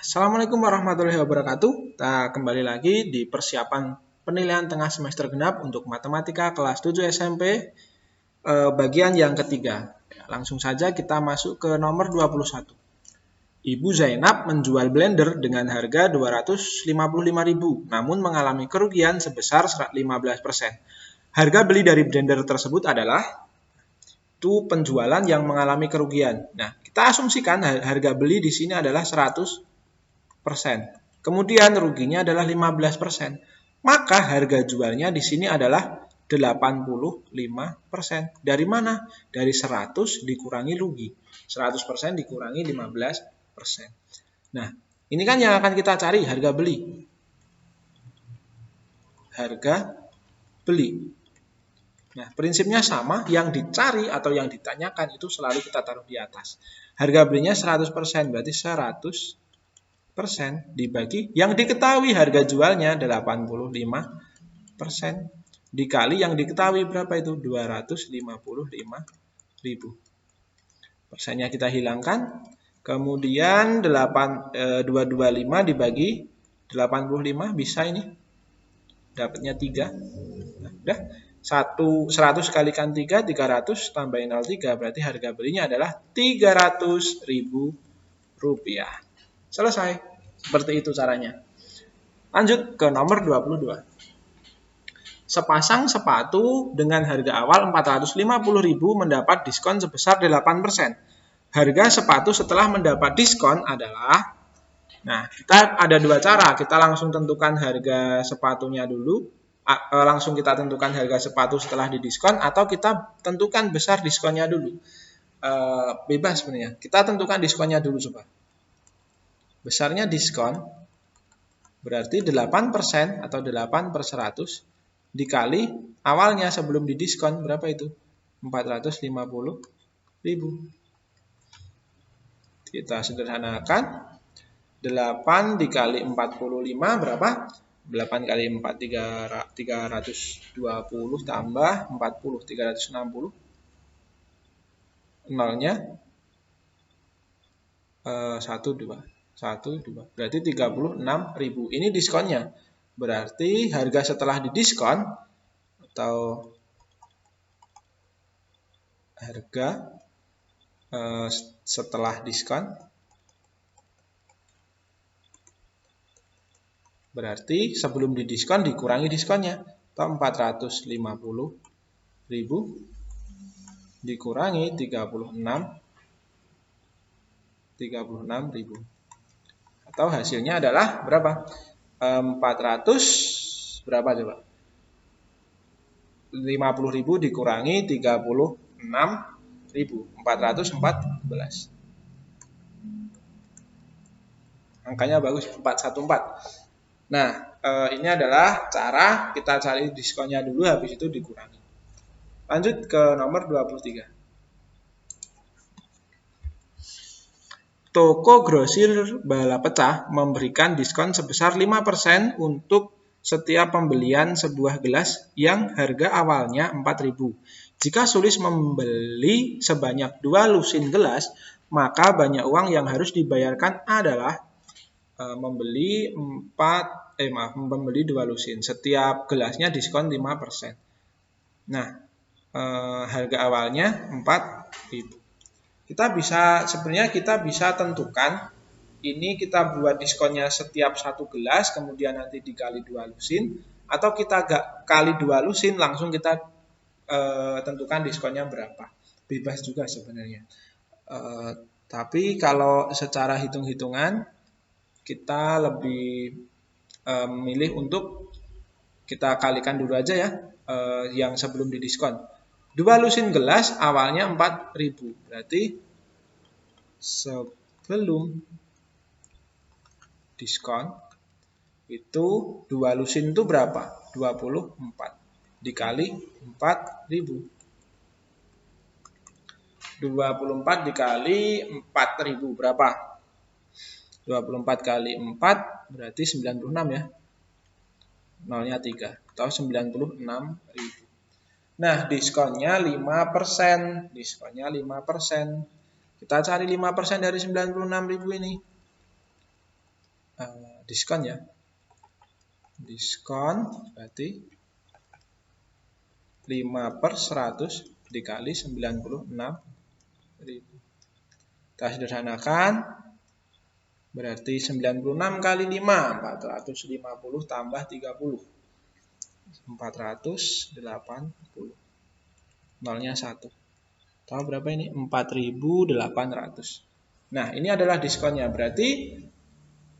Assalamualaikum warahmatullahi wabarakatuh. Kita kembali lagi di persiapan penilaian tengah semester genap untuk matematika kelas 7 SMP bagian yang ketiga. Langsung saja kita masuk ke nomor 21. Ibu Zainab menjual blender dengan harga 255.000, namun mengalami kerugian sebesar 15%. Harga beli dari blender tersebut adalah itu penjualan yang mengalami kerugian. Nah, kita asumsikan harga beli di sini adalah 100%. Kemudian ruginya adalah 15%. Maka harga jualnya di sini adalah 85%. Dari mana? Dari 100 dikurangi rugi. 100% dikurangi 15%. Nah, ini kan yang akan kita cari, harga beli. Harga beli. Nah, prinsipnya sama, yang dicari atau yang ditanyakan itu selalu kita taruh di atas. Harga belinya 100%, berarti 100% dibagi yang diketahui harga jualnya 85% dikali yang diketahui berapa itu 255.000. Persennya kita hilangkan, kemudian 225 dibagi 85 bisa ini dapatnya 3. Nah, udah 100 kalikan 3, 300 tambahin 03, berarti harga belinya adalah 300.000 rupiah. Selesai. Seperti itu caranya. Lanjut ke nomor 22. Sepasang sepatu dengan harga awal 450.000 mendapat diskon sebesar 8%. Harga sepatu setelah mendapat diskon adalah, nah, kita ada dua cara. Kita langsung tentukan harga sepatunya dulu, langsung kita tentukan harga sepatu setelah didiskon, atau kita tentukan besar diskonnya dulu. Bebas sebenarnya. Kita tentukan diskonnya dulu coba. Besarnya diskon berarti 8% atau 8/100 dikali awalnya sebelum didiskon berapa itu? 450.000. Kita sederhanakan. 8 dikali 45 berapa? 8 kali 4 320 tambah 40 360. Nolnya 1 2. Berarti 36.000. Ini diskonnya. Berarti harga setelah didiskon atau harga setelah diskon berarti sebelum didiskon dikurangi diskonnya. Atau 450.000 dikurangi 36.000. Atau hasilnya adalah berapa? 400 berapa coba? 50.000 dikurangi 36.000. 414. Angkanya bagus, 414. Nah, ini adalah cara kita cari diskonnya dulu, habis itu dikurangi. Lanjut ke nomor 23. Toko grosir Bala Pecah memberikan diskon sebesar 5% untuk setiap pembelian sebuah gelas yang harga awalnya 4.000. Jika sulit membeli sebanyak 2 lusin gelas, maka banyak uang yang harus dibayarkan adalah membeli 2 lusin. Setiap gelasnya diskon 5%. Nah, harga awalnya 4.000. Sebenarnya kita bisa tentukan, ini kita buat diskonnya setiap 1 gelas, kemudian nanti dikali 2 lusin, atau kita gak kali 2 lusin, langsung kita tentukan diskonnya berapa. Bebas juga sebenarnya. Tapi kalau secara hitung-hitungan, kita lebih memilih untuk kita kalikan dulu aja ya, yang sebelum didiskon. 2 lusin gelas awalnya 4.000. Berarti sebelum diskon itu 2 lusin itu berapa? 24 dikali 4.000. 24 dikali 4.000 berapa? 24 kali 4 berarti 96 ya. Nolnya 3 atau 96.000. Nah, diskonnya 5%. Diskonnya 5%. Kita cari 5% dari 96.000 ini. diskon ya. Diskon berarti 5/100 dikali 96.000. Kita sederhanakan. Berarti 96 kali 5, 450 tambah 30. 480. Nolnya 1. Tahu berapa ini? 4.800. Nah, ini adalah diskonnya. Berarti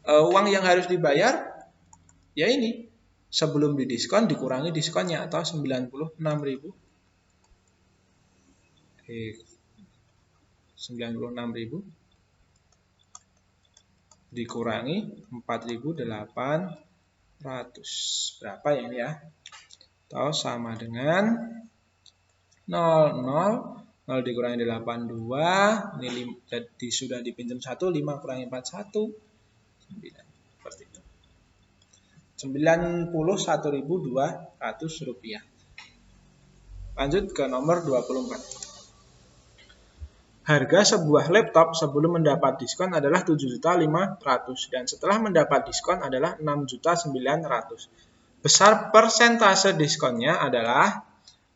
uang yang harus dibayar ya ini. Sebelum didiskon dikurangi diskonnya atau 96.000. 96.000 dikurangi 4.800. Berapa ya ini ya? Atau sama dengan 0 dikurangi 82. Ini jadi sudah dipinjam 1, 5 kurangi 41, 9. Seperti itu. 91.200 rupiah. Lanjut ke nomor 24. Harga sebuah laptop sebelum mendapat diskon adalah 7.500.000 dan setelah mendapat diskon adalah 6.900.000. Besar persentase diskonnya adalah,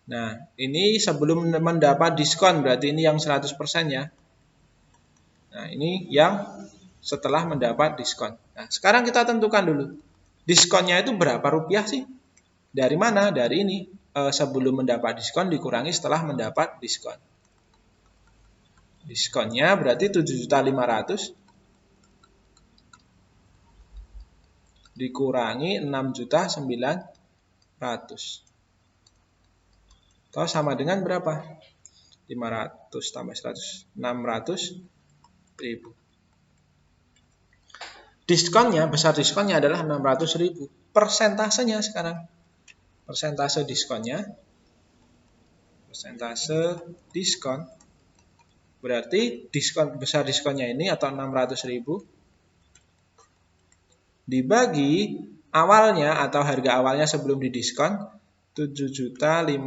nah ini sebelum mendapat diskon, berarti ini yang 100% ya. Nah ini yang setelah mendapat diskon. Nah sekarang kita tentukan dulu, diskonnya itu berapa rupiah sih? Dari mana? Dari ini, sebelum mendapat diskon dikurangi setelah mendapat diskon. Diskonnya berarti 7.500.000 dikurangi 6.900.000. Atau sama dengan berapa? 500 tambah 100, 600.000. Diskonnya, besar diskonnya adalah 600.000. Persentasenya sekarang. Persentase diskonnya. Persentase diskon. Berarti diskon, besar diskonnya ini atau 600.000 dibagi awalnya atau harga awalnya sebelum didiskon 7.500.000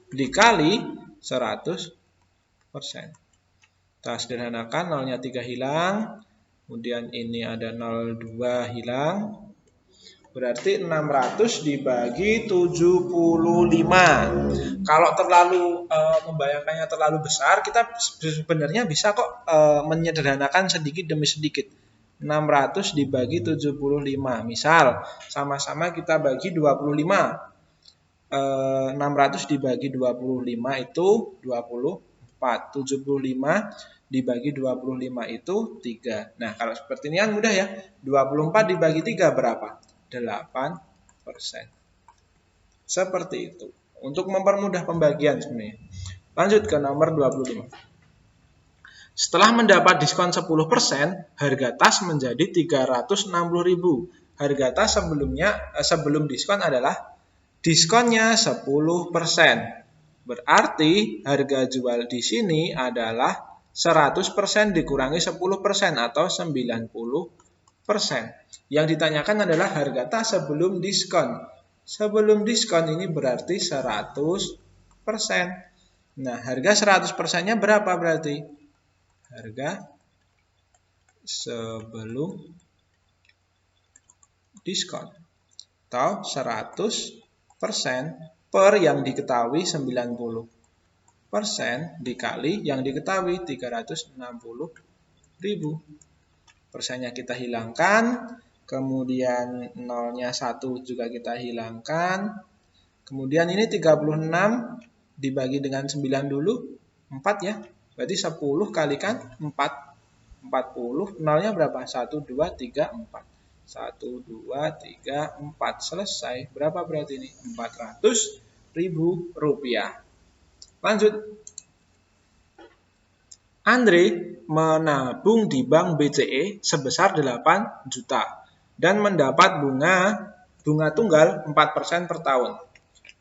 dikali 100%. Kita sederhanakan, nolnya 3 hilang, kemudian ini ada 02 hilang. Berarti 600 dibagi 75. Kalau terlalu membayangkannya terlalu besar, kita sebenarnya bisa kok menyederhanakan sedikit demi sedikit. 600 dibagi 75. Misal, sama-sama kita bagi 25. 600 dibagi 25 itu 24. 75 dibagi 25 itu 3. Nah, kalau seperti ini kan mudah ya. 24 dibagi 3 berapa? 8%. Seperti itu. Untuk mempermudah pembagian sebenarnya. Lanjut ke nomor 25. Setelah mendapat diskon 10%, harga tas menjadi 360.000. Harga tas sebelum diskon adalah diskonnya 10%. Berarti harga jual di sini adalah 100% dikurangi 10% atau 90%. Yang ditanyakan adalah harga tas sebelum diskon. Sebelum diskon ini berarti 100%. Nah, harga 100%-nya berapa berarti? Harga sebelum diskon. Atau 100% per yang diketahui 90%. Dikali yang diketahui 360.000. Persennya kita hilangkan. Kemudian nolnya 1 juga kita hilangkan. Kemudian ini 36 dibagi dengan 9 dulu. 4 ya. Berarti 10 kalikan 4. 40. Nolnya berapa? 1, 2, 3, 4. 1, 2, 3, 4. Selesai. Berapa berarti ini? 400.000 rupiah. Lanjut. Andre menabung di bank BCE sebesar 8 juta. Dan mendapat bunga tunggal 4% per tahun.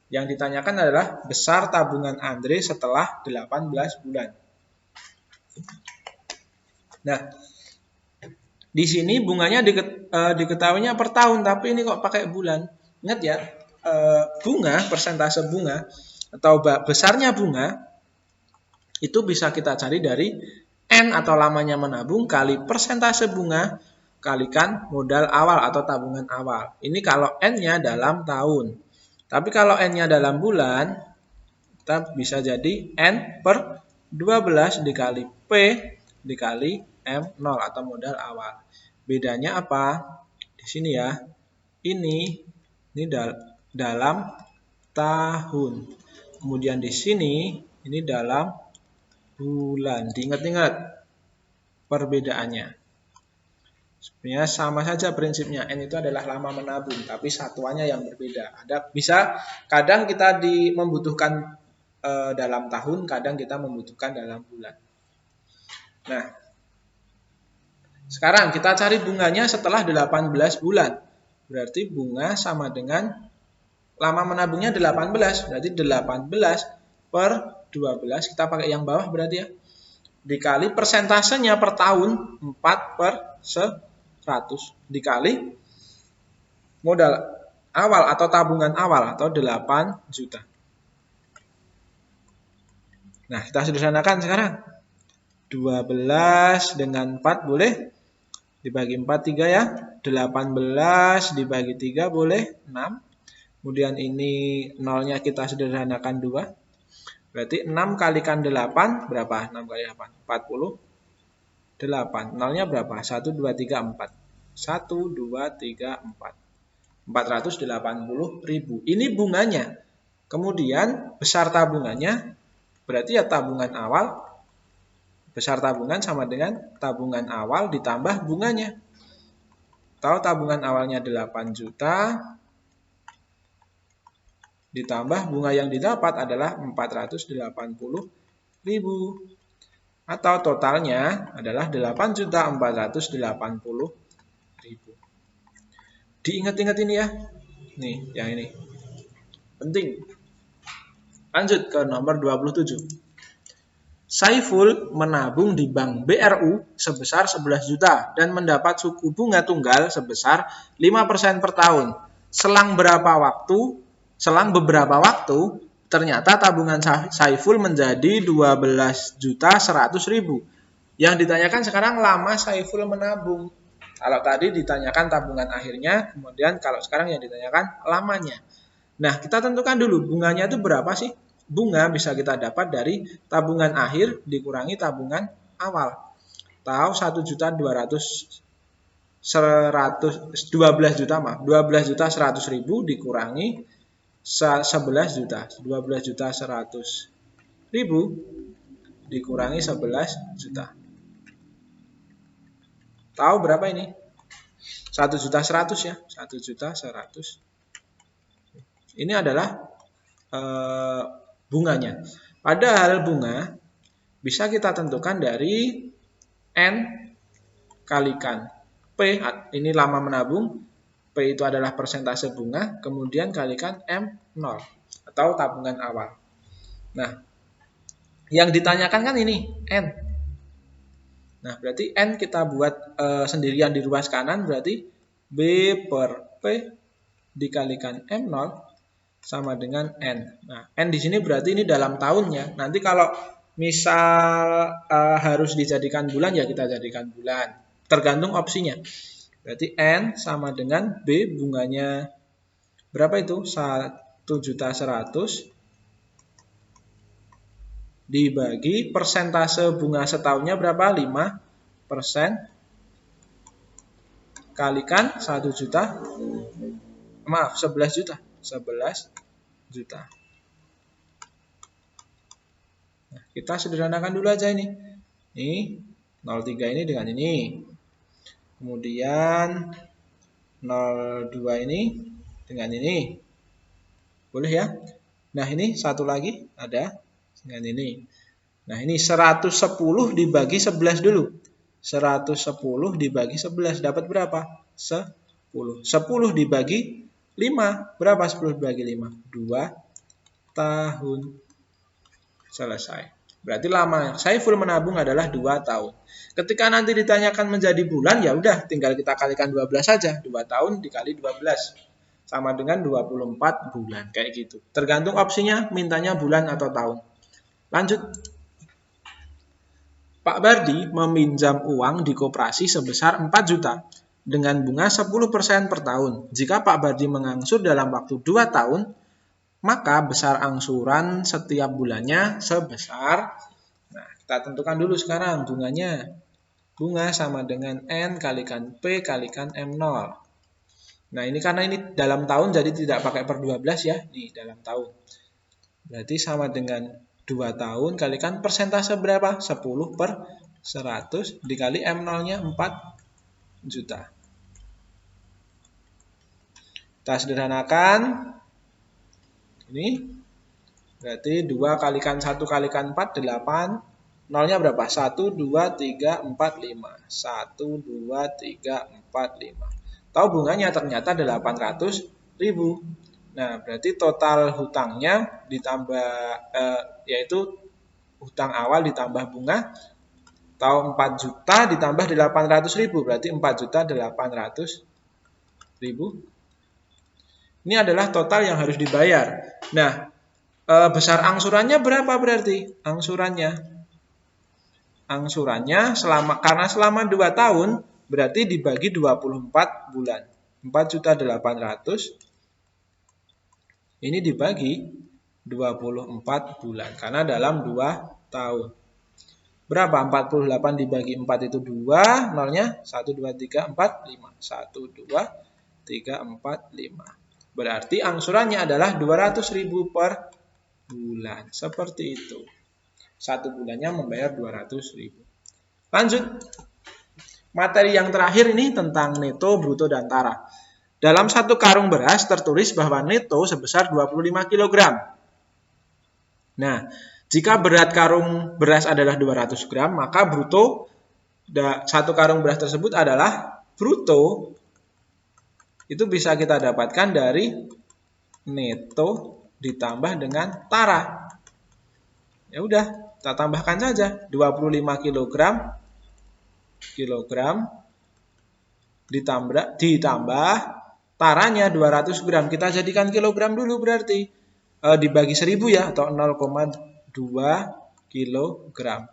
Yang ditanyakan adalah besar tabungan Andre setelah 18 bulan. Nah, di sini bunganya diketahuinya per tahun, tapi ini kok pakai bulan. Ingat ya, bunga, persentase bunga atau besarnya bunga itu bisa kita cari dari N atau lamanya menabung kali persentase bunga kalikan modal awal atau tabungan awal. Ini kalau N-nya dalam tahun. Tapi kalau N-nya dalam bulan, kita bisa jadi N per 12 dikali P dikali M0 atau modal awal. Bedanya apa? Di sini ya. Ini dalam tahun. Kemudian di sini ini dalam bulan. Diingat-ingat perbedaannya. Sebenarnya sama saja prinsipnya. N itu adalah lama menabung, tapi satuannya yang berbeda. Kadang kita membutuhkan dalam tahun, kadang kita membutuhkan dalam bulan. Nah, sekarang kita cari bunganya setelah 18 bulan. Berarti bunga sama dengan lama menabungnya 18. Berarti 18 per 12. Kita pakai yang bawah berarti ya. Dikali persentasenya per tahun 4 per 100. Dikali modal awal atau tabungan awal atau 8 juta. Nah, kita sederhanakan sekarang. 12 dengan 4 boleh dibagi 4 3 ya. 18 dibagi 3 boleh 6. Kemudian ini nolnya kita sederhanakan 2. Berarti 6 kalikan 8 berapa? 6 kali 8 48. Nolnya berapa? 1 2 3 4. 1 2 3 4. 480.000. Ini bunganya. Kemudian besar tabungannya berarti ya tabungan awal. Besar tabungan sama dengan tabungan awal ditambah bunganya. Tahu tabungan awalnya 8 juta ditambah bunga yang didapat adalah 480.000. Atau totalnya adalah 8.480.000. Diingat-ingat ini ya. Nih, yang ini. Penting. Lanjut ke nomor 27. Saiful menabung di Bank BRU sebesar 11 juta dan mendapat suku bunga tunggal sebesar 5% per tahun. Selang beberapa waktu, ternyata tabungan Saiful menjadi 12.100.000. Yang ditanyakan sekarang lama Saiful menabung. Kalau tadi ditanyakan tabungan akhirnya, kemudian kalau sekarang yang ditanyakan lamanya. Nah, kita tentukan dulu bunganya itu berapa sih? Bunga bisa kita dapat dari tabungan akhir dikurangi tabungan awal. Tahu 12.100.000 dikurangi 11 juta. 12.100.000 dikurangi 11 juta. Tahu berapa ini? 1.100.000 ya. 1.100.000. Ini adalah bunganya. Padahal bunga bisa kita tentukan dari N kalikan P, ini lama menabung, P itu adalah persentase bunga, kemudian kalikan M0 atau tabungan awal. Nah, yang ditanyakan kan ini N. Nah, berarti N kita buat sendirian di ruas kanan, berarti B per P dikalikan M0 sama dengan N. Nah, N di sini berarti ini dalam tahunnya. Nanti kalau misal harus dijadikan bulan, ya kita jadikan bulan. Tergantung opsinya. Berarti N sama dengan B bunganya berapa itu? 1.100.000 dibagi persentase bunga setahunnya berapa? 5% kalikan 11 juta. 11 juta. Nah, kita sederhanakan dulu aja ini. Ini 03 ini dengan ini. Kemudian 02 ini dengan ini. Boleh ya? Nah, ini satu lagi ada dengan ini. Nah, ini 110 dibagi 11 dulu. 110 dibagi 11 dapat berapa? 10. 10 dibagi 5. Berapa 10 dibagi 5? 2 tahun. Selesai. Berarti lama Saiful menabung adalah 2 tahun. Ketika nanti ditanyakan menjadi bulan, ya udah tinggal kita kalikan 12 saja. 2 tahun dikali 12. Sama dengan 24 bulan. Kayak gitu. Tergantung opsinya, mintanya bulan atau tahun. Lanjut. Pak Bardi meminjam uang di koperasi sebesar 4 juta dengan bunga 10% per tahun. Jika Pak Bardi mengangsur dalam waktu 2 tahun, maka besar angsuran setiap bulannya sebesar, nah kita tentukan dulu sekarang bunganya. Bunga sama dengan N kalikan P kalikan M0. Nah ini karena ini dalam tahun jadi tidak pakai per 12 ya, nih dalam tahun. Berarti sama dengan 2 tahun kalikan persentase berapa? 10 per 100 dikali M0-nya 4 juta. Kita sederhanakan. Ini berarti 2 kalikan 1 kalikan 4, 8. Nolnya berapa? 1, 2, 3, 4, 5. 1, 2, 3, 4, 5. Tahu bunganya ternyata 800.000. Nah, berarti total hutangnya ditambah, yaitu hutang awal ditambah bunga, tahu 4 juta ditambah 800.000, berarti 4.800.000. Ini adalah total yang harus dibayar. Nah, besar angsurannya berapa berarti? Angsurannya karena selama 2 tahun, berarti dibagi 24 bulan. 4.800.000 ini dibagi 24 bulan karena dalam 2 tahun. Berapa? 48 dibagi 4 itu 2, nolnya 1, 2, 3, 4, 5. 1, 2, 3, 4, 5. Berarti angsurannya adalah 200.000 per bulan. Seperti itu. 1 bulannya membayar 200.000. Lanjut. Materi yang terakhir ini tentang neto, bruto, dan tara. Dalam 1 karung beras tertulis bahwa neto sebesar 25 kg. Nah, jika berat karung beras adalah 200 gram, maka bruto 1 karung beras tersebut adalah bruto. Itu bisa kita dapatkan dari neto ditambah dengan tara. Ya udah, kita tambahkan saja 25 kg ditambah taranya 200 gram. Kita jadikan kilogram dulu berarti. Dibagi 1000 ya, atau 0,2 kilogram.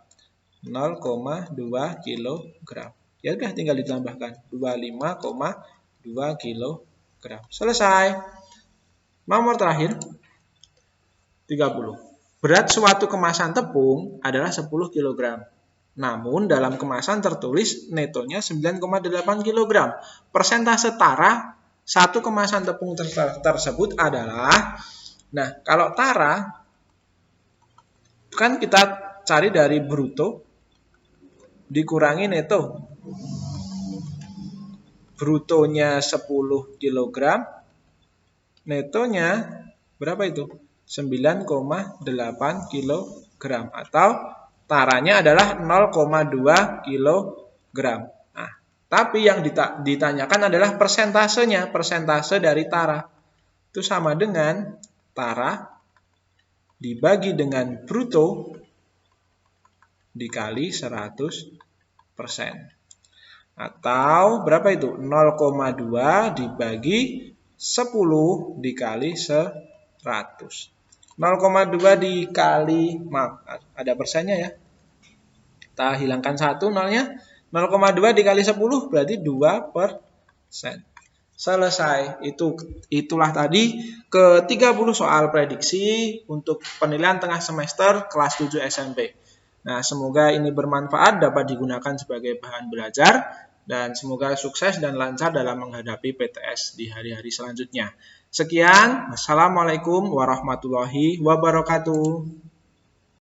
0,2 kilogram. Ya udah tinggal ditambahkan 25,2 kilogram. Selesai. Nomor terakhir 30. Berat suatu kemasan tepung adalah 10 kg. Namun dalam kemasan tertulis netonya 9,8 kg. Persentase tara satu kemasan tepung tersebut adalah, nah kalau tara kan kita cari dari bruto dikurangi neto. Brutonya 10 kg, netonya berapa itu? 9,8 kg atau taranya adalah 0,2 kg. Nah, tapi yang ditanyakan adalah persentasenya, persentase dari tara. Itu sama dengan tara dibagi dengan bruto dikali 100%. Atau berapa itu? 0,2 dibagi 10 dikali 100. 0,2 dikali, maaf, ada persennya ya. Kita hilangkan 1 nolnya. 0,2 dikali 10 berarti 2%. Selesai. Itulah tadi ke-30 soal prediksi untuk penilaian tengah semester kelas 7 SMP. Nah, semoga ini bermanfaat, dapat digunakan sebagai bahan belajar, dan semoga sukses dan lancar dalam menghadapi PTS di hari-hari selanjutnya. Sekian, wassalamualaikum warahmatullahi wabarakatuh.